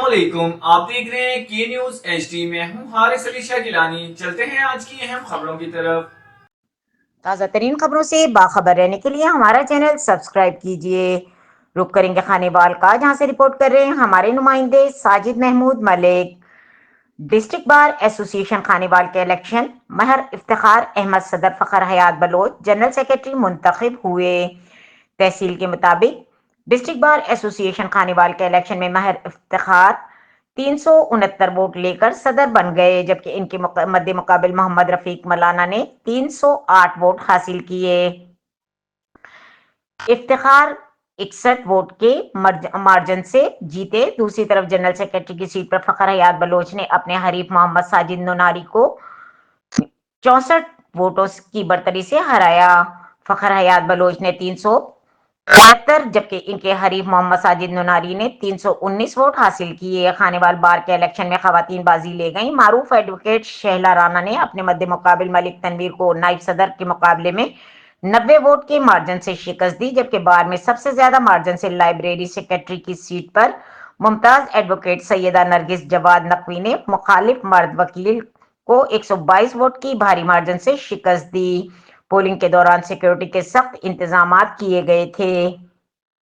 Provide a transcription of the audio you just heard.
अस्सलामुअलैकुम। आप देख रहे हैं के न्यूज HD। में हूं हारिस अली शाह गिलानी। चलते हैं आज की अहम खबरों की तरफ। ताज़ा तरीन खबरों से बाखबर रहने के लिए हमारा चैनल सब्सक्राइब कीजिए। रुक करेंगे खानेवाल का, जहां से रिपोर्ट कर रहे हैं हमारे नुमाइंदे Sajid Mahmood Malik. District bar association Khanewal के इलेक्शन, महर इफ्तिखार अहमद सदर फ़खर हयात बलोच जनरल सेक्रेटरी मुंतखब हुए। तहसील के मुताबिक डिस्ट्रिक्ट बार एसोसिएशन खानेवाल के इलेक्शन में महर इफ्तिखार 369 वोट लेकर सदर बन गए, जबकि इनके मद्दे मुकाबिल मोहम्मद रफीक मलाना ने 308 वोट हासिल किए। इफ्तिखार 61 वोट के मार्जिन से जीते। दूसरी तरफ जनरल सेक्रेटरी की सीट पर फ़खर हयात बलोच ने अपने हरीफ मोहम्मद साजिद नोनारी को 64 वोटों की बढ़तरी से हराया। फ़खर हयात बलोच ने 372, जबकि इनके हरीफ मोहम्मद साजिद नोनारी ने 319 वोट हासिल किए। खानेवाल बार के इलेक्शन में खवातीन बाजी ले गईं। मारूफ एडवोकेट शहला राना ने अपने मद्दे मुकाबिल मलिक तनवीर को नाइब सदर के मुकाबले में 90 वोट के मार्जिन से शिकस्त दी, जबकि बार में सबसे ज्यादा मार्जिन से लाइब्रेरी सेक्रेटरी की सीट पर मुमताज एडवोकेट सैयदा नरगिस जवाद नकवी ने मुखालिफ मर्द वकील को 122 वोट की भारी मार्जिन से शिकस्त दी। पोलिंग के दौरान सिक्योरिटी के सख्त इंतजाम किए गए थे।